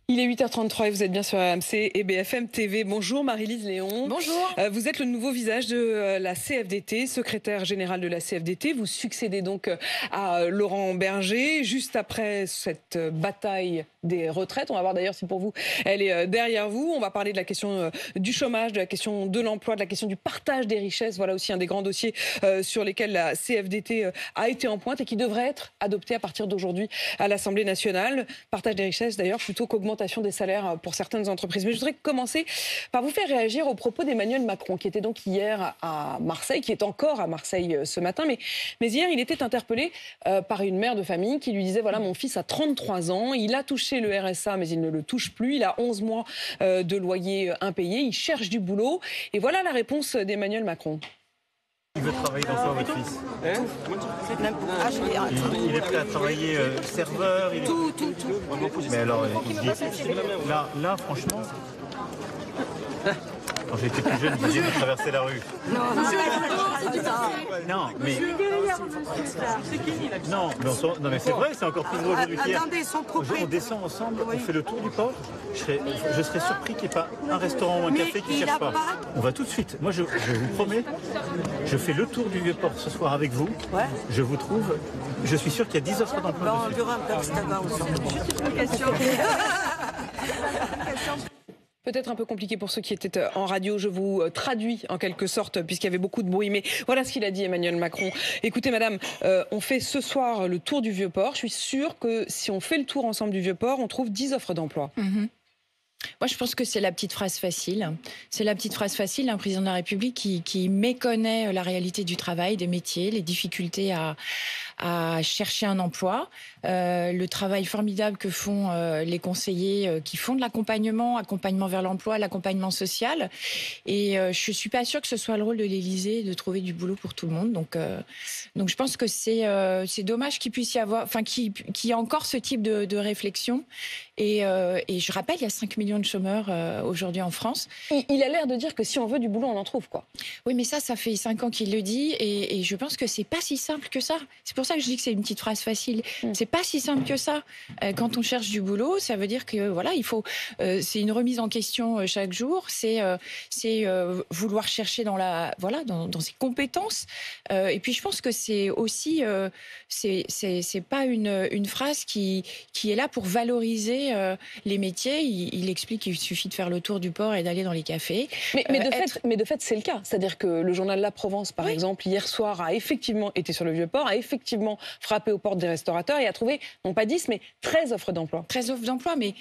Il est 8h33 et vous êtes bien sur RMC et BFM TV. Bonjour Marie-Lise Léon. Bonjour. Vous êtes le nouveau visage de la CFDT, secrétaire générale de la CFDT. Vous succédez donc à Laurent Berger, juste après cette bataille des retraites. On va voir d'ailleurs si pour vous, elle est derrière vous. On va parler de la question du chômage, de la question de l'emploi, de la question du partage des richesses. Voilà aussi un des grands dossiers sur lesquels la CFDT a été en pointe et qui devrait être adopté à partir d'aujourd'hui à l'Assemblée nationale. Partage des richesses d'ailleurs plutôt qu'augmentation des salaires pour certaines entreprises. Mais je voudrais commencer par vous faire réagir aux propos d'Emmanuel Macron, qui était donc hier à Marseille, qui est encore à Marseille ce matin. Mais hier, il était interpellé par une mère de famille qui lui disait, voilà, mon fils a 33 ans, il a touché le RSA, mais il ne le touche plus. Il a 11 mois de loyer impayé, il cherche du boulot. Et voilà la réponse d'Emmanuel Macron. Il veut travailler dans quoi, votre fils? Il est prêt à travailler serveur. Tout. Mais alors, il dit, là, franchement, quand j'étais plus jeune, vous disiez de traverser la rue. Non, mais c'est vrai, c'est encore plus drôle aujourd'hui qu'hier. On descend ensemble, on fait le tour du port. Je serais surpris qu'il n'y ait pas un restaurant ou un café qui ne cherche pas. On va tout de suite. Moi, je vous promets, je fais le tour du Vieux-Port ce soir avec vous. Je vous trouve. Je suis sûr qu'il y a 10 offres d'emploi dessus. Peut-être un peu compliqué pour ceux qui étaient en radio. Je vous traduis en quelque sorte, puisqu'il y avait beaucoup de bruit. Mais voilà ce qu'il a dit, Emmanuel Macron. Écoutez, madame, on fait ce soir le tour du Vieux-Port. Je suis sûre que si on fait le tour ensemble du Vieux-Port, on trouve 10 offres d'emploi. Moi, je pense que c'est la petite phrase facile. C'est la petite phrase facile d'un président de la République qui méconnaît la réalité du travail, des métiers, les difficultés à chercher un emploi, le travail formidable que font les conseillers qui font de l'accompagnement vers l'emploi, l'accompagnement social. Et je suis pas sûre que ce soit le rôle de l'Élysée de trouver du boulot pour tout le monde. Donc je pense que c'est dommage qu'il puisse y avoir, qu'il y ait encore ce type de réflexion. Et je rappelle, il y a 5 millions de chômeurs aujourd'hui en France. Il a l'air de dire que si on veut du boulot, on en trouve, quoi. Oui, mais ça fait 5 ans qu'il le dit, et je pense que c'est pas si simple que ça. C'est pour ça que je dis que c'est une petite phrase facile. C'est pas si simple que ça. Quand on cherche du boulot, ça veut dire que voilà, il faut. C'est une remise en question chaque jour. C'est vouloir chercher dans ses compétences. Et puis je pense que c'est aussi c'est pas une phrase qui est là pour valoriser les métiers. Il explique qu'il suffit de faire le tour du port et d'aller dans les cafés. Mais de fait, c'est le cas. C'est-à-dire que le journal La Provence, par exemple, hier soir, a effectivement été sur le Vieux-Port, a effectivement frappé aux portes des restaurateurs et a trouvé, non pas 10, mais 13 offres d'emploi. 13 offres d'emploi, mais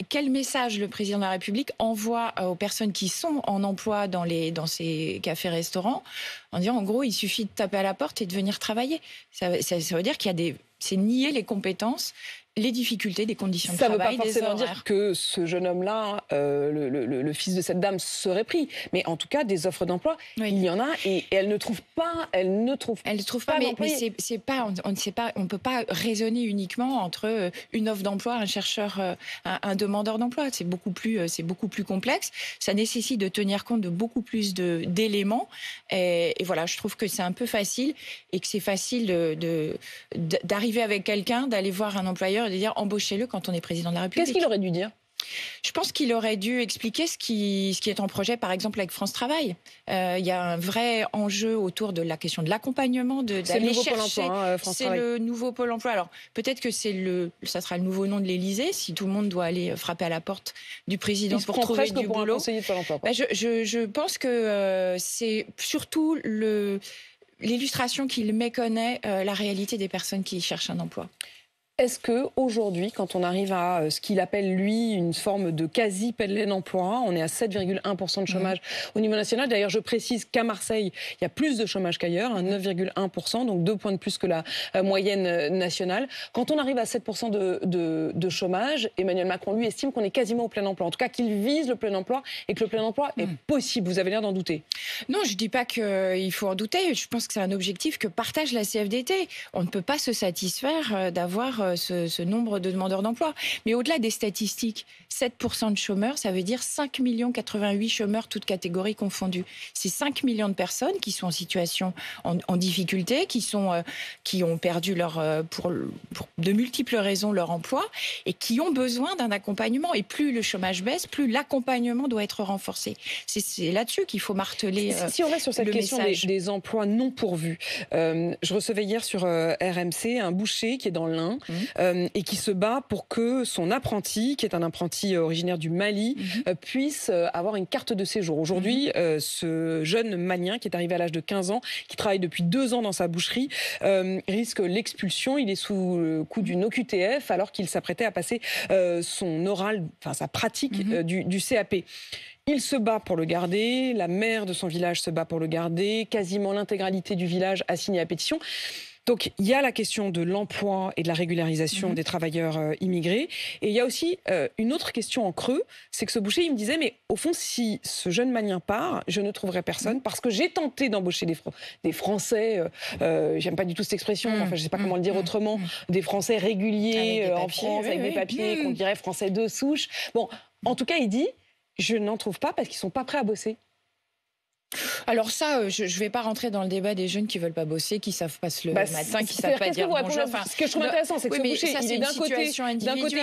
quel message le président de la République envoie aux personnes qui sont en emploi dans ces cafés-restaurants en disant, en gros, il suffit de taper à la porte et de venir travailler. Ça veut dire c'est nier les compétences, les difficultés des conditions de travail, des horaires. Ça ne veut pas forcément dire que ce jeune homme-là, le fils de cette dame, serait pris. Mais en tout cas, des offres d'emploi, il y en a et elle ne trouve pas. Elle ne trouve pas. Mais c'est pas. On ne sait pas. On peut pas raisonner uniquement entre une offre d'emploi, un chercheur, un demandeur d'emploi. C'est beaucoup plus complexe. Ça nécessite de tenir compte de beaucoup plus d'éléments. Et voilà, je trouve que c'est un peu facile et que c'est facile d'arriver avec quelqu'un, d'aller voir un employeur et de dire embauchez-le quand on est président de la République. Qu'est-ce qu'il aurait dû dire ? Je pense qu'il aurait dû expliquer ce qui est en projet, par exemple, avec France Travail. Il y a un vrai enjeu autour de la question de l'accompagnement, d'aller chercher. C'est le nouveau Pôle emploi. Alors, peut-être que ça sera le nouveau nom de l'Élysée, si tout le monde doit aller frapper à la porte du président pour trouver du boulot. Je pense que c'est surtout l'illustration qu'il méconnaît la réalité des personnes qui cherchent un emploi. Est-ce qu'aujourd'hui, quand on arrive à ce qu'il appelle, lui, une forme de quasi-plein emploi, on est à 7,1% de chômage au niveau national. D'ailleurs, je précise qu'à Marseille, il y a plus de chômage qu'ailleurs, 9,1%, donc 2 points de plus que la moyenne nationale. Quand on arrive à 7% de chômage, Emmanuel Macron, lui, estime qu'on est quasiment au plein emploi. En tout cas, qu'il vise le plein emploi et que le plein emploi est possible. Vous avez l'air d'en douter. Non, je ne dis pas qu'il faut en douter. Je pense que c'est un objectif que partage la CFDT. On ne peut pas se satisfaire d'avoir ce nombre de demandeurs d'emploi. Mais au-delà des statistiques, 7% de chômeurs, ça veut dire 5 088 chômeurs, toutes catégories confondues. C'est 5 millions de personnes qui sont en situation, en difficulté, qui ont perdu pour de multiples raisons leur emploi et qui ont besoin d'un accompagnement. Et plus le chômage baisse, plus l'accompagnement doit être renforcé. C'est là-dessus qu'il faut marteler si on reste sur cette question des emplois non pourvus, je recevais hier sur RMC un boucher qui est dans l'Ain et qui se bat pour que son apprenti, qui est un apprenti originaire du Mali, puisse avoir une carte de séjour. Aujourd'hui, ce jeune Malien qui est arrivé à l'âge de 15 ans, qui travaille depuis 2 ans dans sa boucherie, risque l'expulsion. Il est sous le coup d'une OQTF alors qu'il s'apprêtait à passer son oral, enfin sa pratique du CAP. Il se bat pour le garder, la maire de son village se bat pour le garder, quasiment l'intégralité du village a signé la pétition. Donc il y a la question de l'emploi et de la régularisation des travailleurs immigrés. Et il y a aussi une autre question en creux, c'est que ce boucher, il me disait, mais au fond, si ce jeune Malien part, je ne trouverai personne parce que j'ai tenté d'embaucher des Français, j'aime pas du tout cette expression, enfin je sais pas comment le dire autrement, des Français réguliers en France avec des papiers qu'on dirait Français de souche. Bon, en tout cas, il dit, je n'en trouve pas parce qu'ils sont pas prêts à bosser. Alors ça, je ne vais pas rentrer dans le débat des jeunes qui ne veulent pas bosser, qui ne savent pas se lever le matin, qui ne savent pas dire bonjour. Ce que je trouve intéressant, c'est que ce boucher, il est d'un côté, il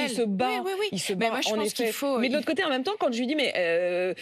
se bat, il se bat, moi, je pense qu'il faut... Mais de l'autre côté, en même temps, quand je lui dis, mais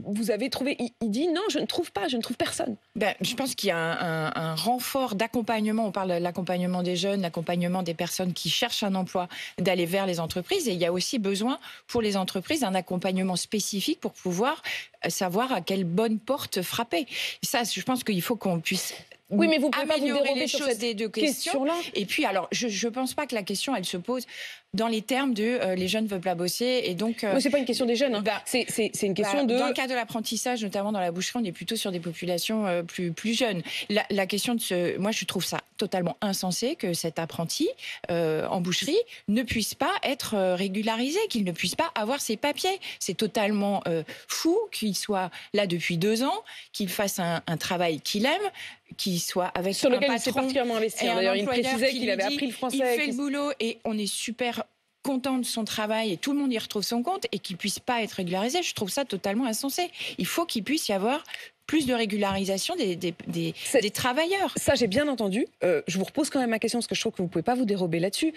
vous avez trouvé... Il dit, non, je ne trouve pas, je ne trouve personne. Je pense qu'il y a un renfort d'accompagnement. On parle de l'accompagnement des jeunes, l'accompagnement des personnes qui cherchent un emploi, d'aller vers les entreprises. Et il y a aussi besoin, pour les entreprises, d'un accompagnement spécifique pour pouvoir savoir à quelle bonne porte frapper. Et ça, je pense qu'il faut qu'on puisse mais vous pouvez améliorer les choses des deux questions. Et puis, alors, je ne pense pas que la question, elle se pose dans les termes de les jeunes ne veulent pas bosser. Et donc, mais c'est pas une question des jeunes. C'est une question de... Dans le cas de l'apprentissage, notamment dans la boucherie, on est plutôt sur des populations plus jeunes. La question de moi, je trouve ça totalement insensé que cet apprenti en boucherie ne puisse pas être régularisé, qu'il ne puisse pas avoir ses papiers. C'est totalement fou qu'il soit là depuis 2 ans, qu'il fasse un travail qu'il aime, qu'il soit avec sur lequel un patron, il s'est particulièrement investi. D'ailleurs, il précisait qu'il avait appris le français. Il fait le boulot et on est super content de son travail et tout le monde y retrouve son compte et qu'il puisse pas être régularisé. Je trouve ça totalement insensé. Il faut qu'il puisse y avoir plus de régularisation des travailleurs. Ça, j'ai bien entendu. Je vous repose quand même ma question parce que je trouve que vous ne pouvez pas vous dérober là-dessus.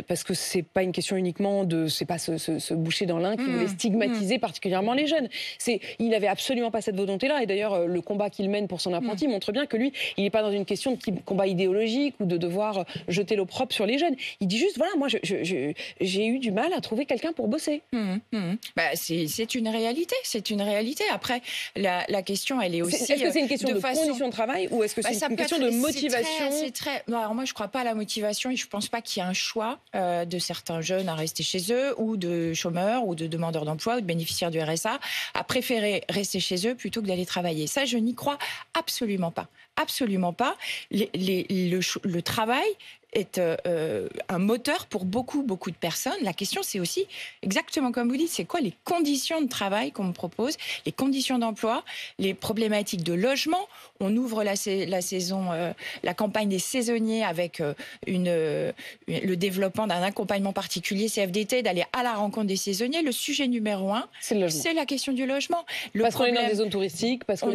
Parce que ce n'est pas une question uniquement de... C'est pas ce boucher dans l'Ain qui voulait stigmatiser particulièrement les jeunes. Il n'avait absolument pas cette volonté-là. Et d'ailleurs, le combat qu'il mène pour son apprenti montre bien que lui, il n'est pas dans une question de combat idéologique ou de devoir jeter l'opprobre sur les jeunes. Il dit juste, voilà, moi, j'ai eu du mal à trouver quelqu'un pour bosser. C'est une réalité. C'est une réalité. Après, la question, elle est aussi... Est-ce que c'est une question de conditions de travail ou est-ce que c'est une question de motivation? Non, alors moi, je ne crois pas à la motivation et je ne pense pas qu'il y ait un choix de certains jeunes à rester chez eux ou de chômeurs ou de demandeurs d'emploi ou de bénéficiaires du RSA à préférer rester chez eux plutôt que d'aller travailler. Ça, je n'y crois absolument pas. Absolument pas. Le travail est un moteur pour beaucoup de personnes. La question, c'est aussi, exactement comme vous dites, c'est quoi les conditions de travail qu'on me propose, les conditions d'emploi, les problématiques de logement. On ouvre la saison, la campagne des saisonniers avec le développement d'un accompagnement particulier CFDT, d'aller à la rencontre des saisonniers. Le sujet numéro 1, c'est la question du logement. Parce qu'on est dans des zones touristiques, parce que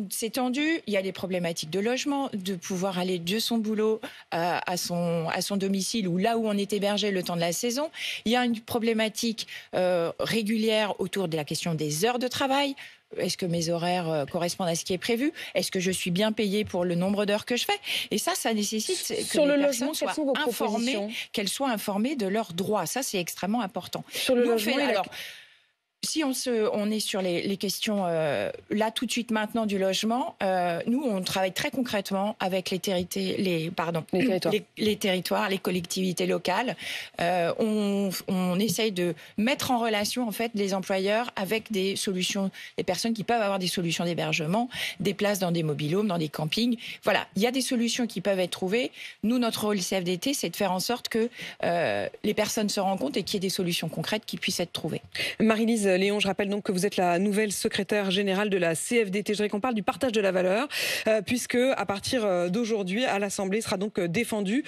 c'est tendu, il y a des problématiques de logement, de pouvoir aller de son boulot à son domicile ou là où on est hébergé le temps de la saison. Il y a une problématique régulière autour de la question des heures de travail. Est-ce que mes horaires correspondent à ce qui est prévu? Est-ce que je suis bien payée pour le nombre d'heures que je fais? Et ça nécessite que les personnes soient informées de leurs droits. Ça, c'est extrêmement important. Sur le logement, si on est sur les questions là tout de suite maintenant du logement, nous on travaille très concrètement avec les territoires, les collectivités locales. On essaye de mettre en relation en fait les employeurs avec des solutions, des personnes qui peuvent avoir des solutions d'hébergement, des places dans des mobil-homes, dans des campings. Voilà, il y a des solutions qui peuvent être trouvées. Nous, notre rôle CFDT, c'est de faire en sorte que les personnes se rendent compte et qu'il y ait des solutions concrètes qui puissent être trouvées. Marie-Lise Léon, je rappelle donc que vous êtes la nouvelle secrétaire générale de la CFDT. Je voudrais qu'on parle du partage de la valeur, puisque à partir d'aujourd'hui, à l'Assemblée, sera donc défendu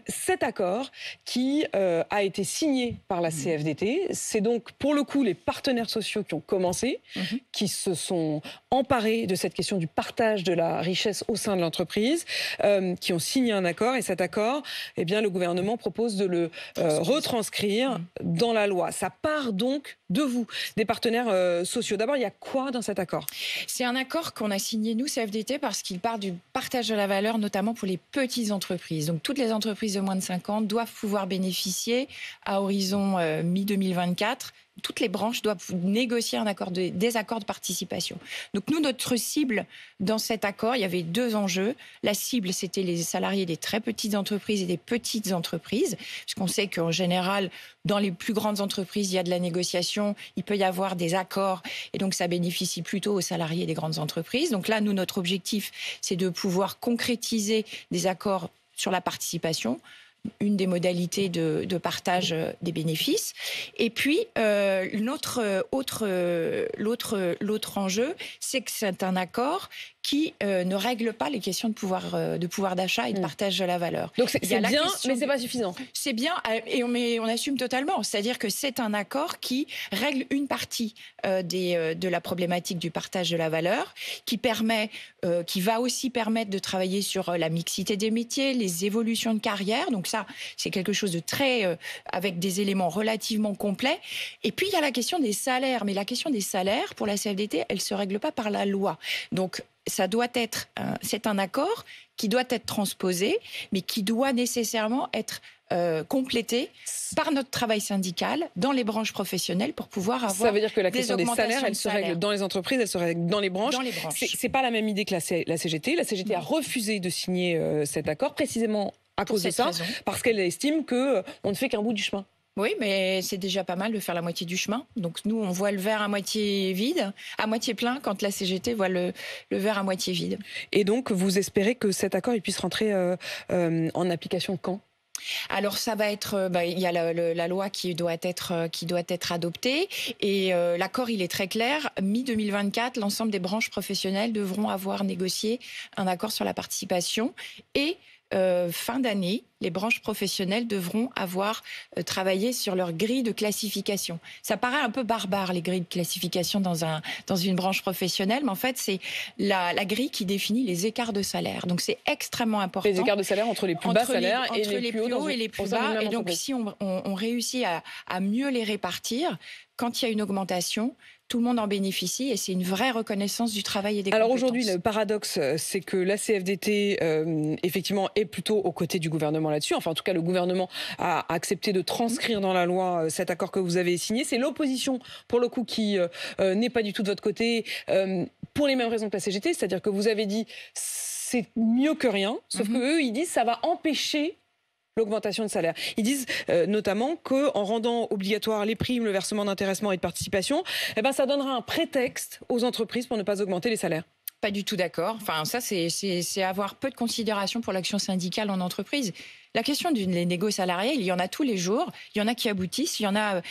cet accord qui a été signé par la CFDT. C'est donc pour le coup les partenaires sociaux qui ont commencé, qui se sont emparés de cette question du partage de la richesse au sein de l'entreprise, qui ont signé un accord. Et cet accord, eh bien, le gouvernement propose de le retranscrire dans la loi. Ça part donc de vous, des partenaires sociaux. D'abord, il y a quoi dans cet accord? C'est un accord qu'on a signé, nous, CFDT, parce qu'il part du partage de la valeur, notamment pour les petites entreprises. Donc, toutes les entreprises de moins de 50 doivent pouvoir bénéficier à horizon mi-2024. Toutes les branches doivent négocier des accords de participation. Donc nous, notre cible dans cet accord, il y avait 2 enjeux. La cible, c'était les salariés des très petites entreprises et des petites entreprises, puisqu'on sait qu'en général, dans les plus grandes entreprises, il y a de la négociation, il peut y avoir des accords, et donc ça bénéficie plutôt aux salariés des grandes entreprises. Donc là, nous, notre objectif, c'est de pouvoir concrétiser des accords sur la participation, une des modalités de partage des bénéfices. Et puis, l'autre enjeu, c'est que c'est un accord qui ne règle pas les questions de pouvoir d'achat et de partage de la valeur. Donc c'est bien, mais c'est pas suffisant. C'est bien, et on assume totalement. C'est-à-dire que c'est un accord qui règle une partie de la problématique du partage de la valeur, qui va aussi permettre de travailler sur la mixité des métiers, les évolutions de carrière. Donc ça, c'est quelque chose de très, avec des éléments relativement complets. Et puis il y a la question des salaires. Mais la question des salaires, pour la CFDT, elle se règle pas par la loi. Donc c'est un accord qui doit être transposé, mais qui doit nécessairement être complété par notre travail syndical dans les branches professionnelles pour pouvoir avoir. Ça veut dire que la question des salaires, elle se règle dans les entreprises, elle se règle dans les branches. C'est pas la même idée que la CGT. La CGT a refusé de signer cet accord précisément à cause de ça, parce qu'elle estime qu'on ne fait qu'un bout du chemin. Oui, mais c'est déjà pas mal de faire la moitié du chemin. Donc nous, on voit le verre à moitié vide, à moitié plein, quand la CGT voit le verre à moitié vide. Et donc, vous espérez que cet accord il puisse rentrer en application quand ? Alors ça va être, il y a la loi qui doit être adoptée, et l'accord il est très clair. Mi-2024, l'ensemble des branches professionnelles devront avoir négocié un accord sur la participation, et fin d'année, les branches professionnelles devront avoir travaillé sur leur grille de classification. Ça paraît un peu barbare, les grilles de classification dans une branche professionnelle, mais en fait, c'est la grille qui définit les écarts de salaire. Donc, c'est extrêmement important. Les écarts de salaire entre les plus bas salaires et les plus hauts et les plus bas. Et donc, si on réussit à mieux les répartir, quand il y a une augmentation, tout le monde en bénéficie, et c'est une vraie reconnaissance du travail et des compétences. Alors aujourd'hui, le paradoxe, c'est que la CFDT, effectivement, est plutôt aux côtés du gouvernement là-dessus. Enfin, en tout cas, le gouvernement a accepté de transcrire dans la loi cet accord que vous avez signé. C'est l'opposition, pour le coup, qui n'est pas du tout de votre côté, pour les mêmes raisons que la CGT. C'est-à-dire que vous avez dit c'est mieux que rien, sauf que eux, ils disent ça va empêcher l'augmentation de salaire. Ils disent notamment qu'en rendant obligatoire les primes, le versement d'intéressement et de participation, eh ben, ça donnera un prétexte aux entreprises pour ne pas augmenter les salaires. Pas du tout d'accord. Enfin, ça, c'est avoir peu de considération pour l'action syndicale en entreprise. La question des négo salariales, il y en a tous les jours. Il y en a qui aboutissent, il y en a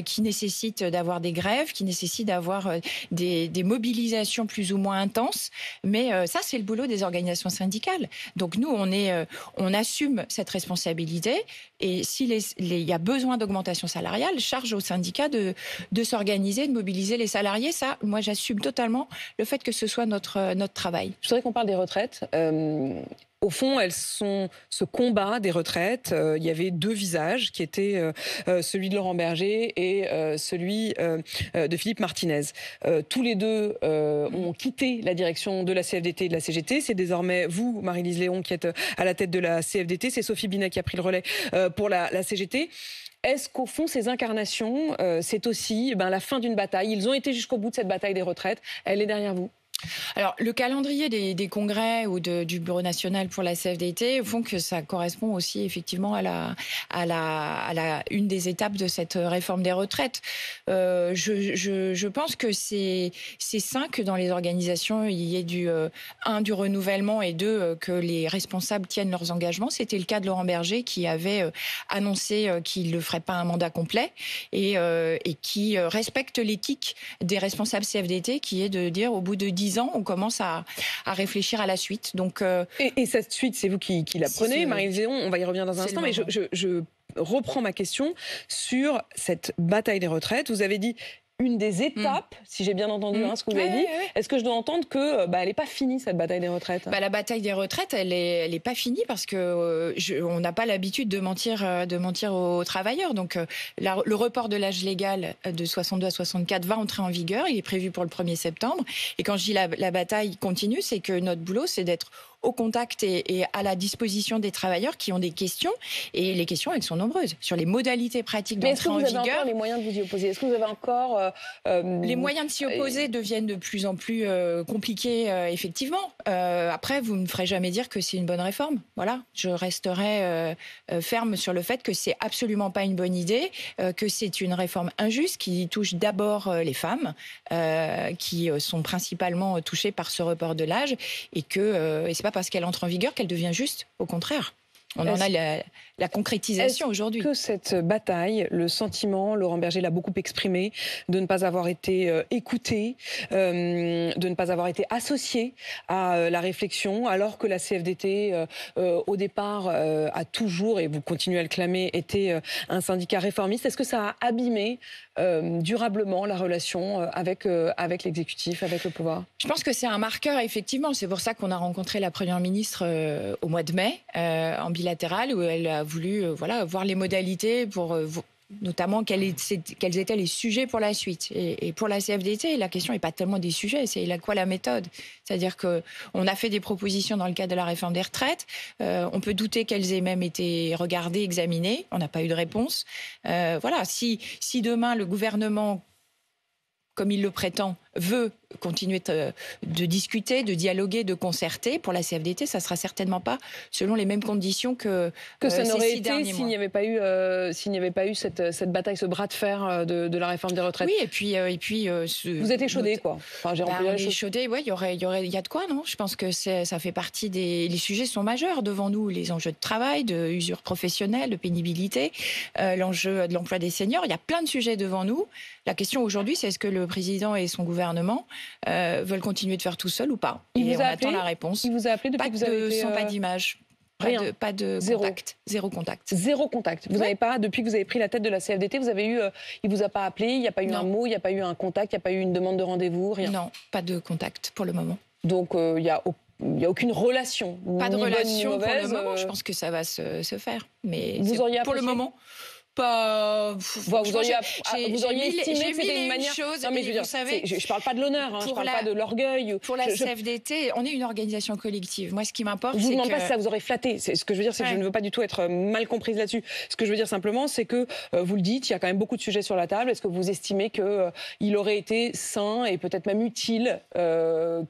qui nécessitent d'avoir des grèves, qui nécessitent d'avoir des mobilisations plus ou moins intenses. Mais ça, c'est le boulot des organisations syndicales. Donc nous, on assume cette responsabilité. Et s'il y a besoin d'augmentation salariale, charge aux syndicats de s'organiser, de mobiliser les salariés. Ça, moi, j'assume totalement le fait que ce soit notre travail. Je voudrais qu'on parle des retraites. Au fond, elles sont ce combat des retraites. Il y avait 2 visages qui étaient celui de Laurent Berger et celui de Philippe Martinez. Tous les deux ont quitté la direction de la CFDT et de la CGT. C'est désormais vous, Marie-Lise Léon, qui êtes à la tête de la CFDT. C'est Sophie Binet qui a pris le relais pour la CGT. Est-ce qu'au fond, ces incarnations, c'est aussi la fin d'une bataille? Ils ont été jusqu'au bout de cette bataille des retraites. Elle est derrière vous? Alors, le calendrier des congrès ou du Bureau national pour la CFDT font que ça correspond aussi effectivement à une des étapes de cette réforme des retraites. Je pense que c'est sain que dans les organisations, il y ait du renouvellement et que les responsables tiennent leurs engagements. C'était le cas de Laurent Berger qui avait annoncé qu'il ne ferait pas un mandat complet et qui respecte l'éthique des responsables CFDT qui est de dire au bout de 10 ans, on commence à réfléchir à la suite. Donc, et cette suite, c'est vous qui la prenez, Maryse Léon, on va y revenir dans un instant, mais je reprends ma question sur cette bataille des retraites. Vous avez dit une des étapes, si j'ai bien entendu ce que vous avez dit. Est-ce que je dois entendre que elle n'est pas finie, cette bataille des retraites ? La bataille des retraites, elle est pas finie parce que on n'a pas l'habitude de mentir aux travailleurs. Donc, le report de l'âge légal de 62 à 64 va entrer en vigueur. Il est prévu pour le 1er septembre. Et quand je dis la bataille continue, c'est que notre boulot, c'est d'être au contact et à la disposition des travailleurs qui ont des questions. Et les questions, elles sont nombreuses. Sur les modalités pratiques d'entrée en vigueur. Est-ce que vous avez encore les moyens de vous y opposer ? Est-ce que vous avez encore... Les moyens de s'y opposer deviennent de plus en plus compliqués, effectivement. Après, vous ne me ferez jamais dire que c'est une bonne réforme. Voilà. Je resterai ferme sur le fait que c'est absolument pas une bonne idée, que c'est une réforme injuste qui touche d'abord les femmes, qui sont principalement touchées par ce report de l'âge, et c'est pas parce qu'elle entre en vigueur qu'elle devient juste, au contraire. On en a la concrétisation aujourd'hui. Est-ce que cette bataille, le sentiment, Laurent Berger l'a beaucoup exprimé, de ne pas avoir été écouté, de ne pas avoir été associé à la réflexion, alors que la CFDT, au départ, a toujours, et vous continuez à le clamer, été un syndicat réformiste. Est-ce que ça a abîmé durablement la relation avec l'exécutif, avec le pouvoir ? Je pense que c'est un marqueur, effectivement. C'est pour ça qu'on a rencontré la Première ministre au mois de mai, en bilatéral, où elle a voulu voir les modalités pour... notamment quels étaient les sujets pour la suite. Et pour la CFDT, la question n'est pas tellement des sujets, c'est quoi la méthode. C'est-à-dire qu'on a fait des propositions dans le cadre de la réforme des retraites. On peut douter qu'elles aient même été regardées, examinées. On n'a pas eu de réponse. Si demain le gouvernement, comme il le prétend, veut continuer de discuter, de dialoguer, de concerter, pour la CFDT, ça ne sera certainement pas selon les mêmes conditions que ça n'aurait été s'il n'y avait pas eu cette bataille, ce bras de fer de la réforme des retraites. Oui, et puis vous êtes échaudés, quoi. Enfin, échaudés, oui, il y a de quoi, non ? Je pense que ça fait partie les sujets sont majeurs devant nous, les enjeux de travail, de usure professionnelle, de pénibilité, l'enjeu de l'emploi des seniors. Il y a plein de sujets devant nous. La question aujourd'hui, c'est est-ce que le président et son gouvernement veulent continuer de faire tout seul ou pas ? Et on attend la réponse. Il vous a appelé depuis que vous avez fait... Pas d'image. Rien. Pas de contact. Zéro contact. Zéro contact. Vous n'avez pas, depuis que vous avez pris la tête de la CFDT, il vous a pas appelé, il n'y a pas eu un mot, il n'y a pas eu un contact, il n'y a pas eu une demande de rendez-vous, rien. Non, pas de contact pour le moment. Donc il n'y a aucune relation. Pas de relation ni mauvaise, pour le moment. Je pense que ça va se faire. Mais vous auriez pour le moment. Pas. Vous auriez estimé que c'était une manière. Non, mais vous savez, je parle pas de l'honneur, je parle pas de l'orgueil. Pour la CFDT, on est une organisation collective. Moi, ce qui m'importe, c'est que... Je vous demande pas si ça vous aurait flatté. Ce que je veux dire, c'est que je ne veux pas du tout être mal comprise là-dessus. Ce que je veux dire simplement, c'est que vous le dites, il y a quand même beaucoup de sujets sur la table. Est-ce que vous estimez que il aurait été sain et peut-être même utile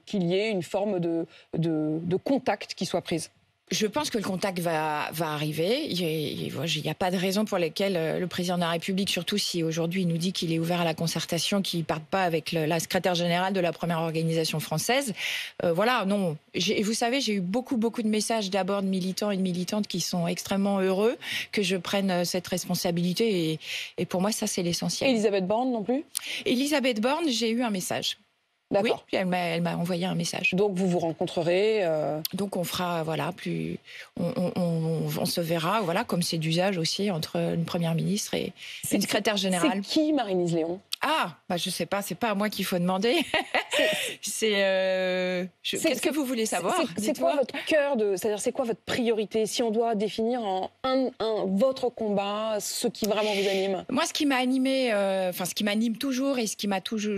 qu'il y ait une forme de contact qui soit prise ? Je pense que le contact va arriver. Il n'y a pas de raison pour laquelle le président de la République, surtout si aujourd'hui il nous dit qu'il est ouvert à la concertation, qu'il ne parte pas avec la secrétaire générale de la première organisation française. Non. Vous savez, j'ai eu beaucoup de messages d'abord de militants et de militantes qui sont extrêmement heureux que je prenne cette responsabilité. Et pour moi, ça, c'est l'essentiel. Elisabeth Borne non plus ? Elisabeth Borne, j'ai eu un message. D'accord. Oui, elle m'a envoyé un message. Donc vous vous rencontrerez. Donc on fera, on se verra, comme c'est d'usage aussi entre une première ministre et une secrétaire générale. C'est qui, Maryse Léon ? Je sais pas, c'est pas à moi qu'il faut demander. Qu'est-ce que vous voulez savoir ? C'est quoi votre cœur c'est-à-dire c'est quoi votre priorité ? Si on doit définir en votre combat, ce qui vraiment vous anime. Moi, ce qui m'a animé, ce qui m'anime toujours et ce qui m'a toujours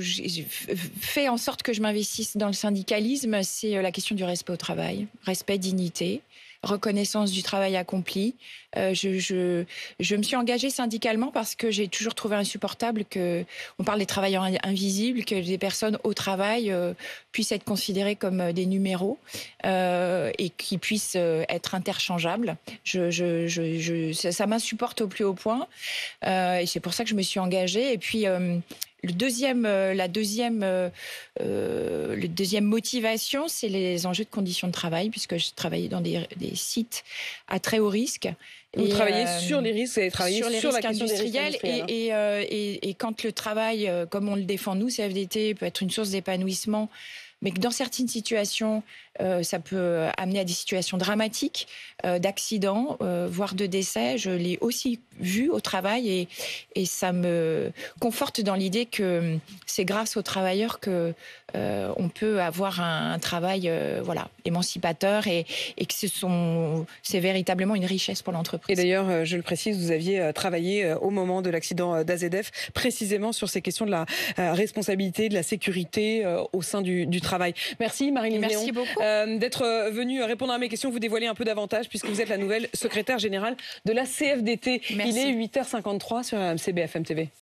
fait en sorte que je m'investisse dans le syndicalisme, c'est la question du respect au travail, respect, dignité. reconnaissance du travail accompli. Je me suis engagée syndicalement parce que j'ai toujours trouvé insupportable qu'on parle des travailleurs invisibles, que des personnes au travail puissent être considérées comme des numéros et qui puissent être interchangeables. Ça m'insupporte au plus haut point et c'est pour ça que je me suis engagée. Et puis la deuxième motivation, c'est les enjeux de conditions de travail, puisque je travaillais dans des sites à très haut risque. Vous travaillez sur les risques, vous avez travaillé sur les sur risques la question industriels. des risques industriels. Et quand le travail, comme on le défend nous, CFDT, peut être une source d'épanouissement, mais que dans certaines situations, ça peut amener à des situations dramatiques, d'accidents, voire de décès. Je l'ai aussi vu au travail et ça me conforte dans l'idée que c'est grâce aux travailleurs que on peut avoir un travail émancipateur et que c'est véritablement une richesse pour l'entreprise. Et d'ailleurs, je le précise, vous aviez travaillé au moment de l'accident d'AZF précisément sur ces questions de la responsabilité, de la sécurité au sein du travail. Merci Marie-Lise Léon. Merci beaucoup. D'être venue répondre à mes questions, vous dévoiler un peu davantage puisque vous êtes la nouvelle secrétaire générale de la CFDT. Merci. Il est 8h53 sur RMC BFM TV.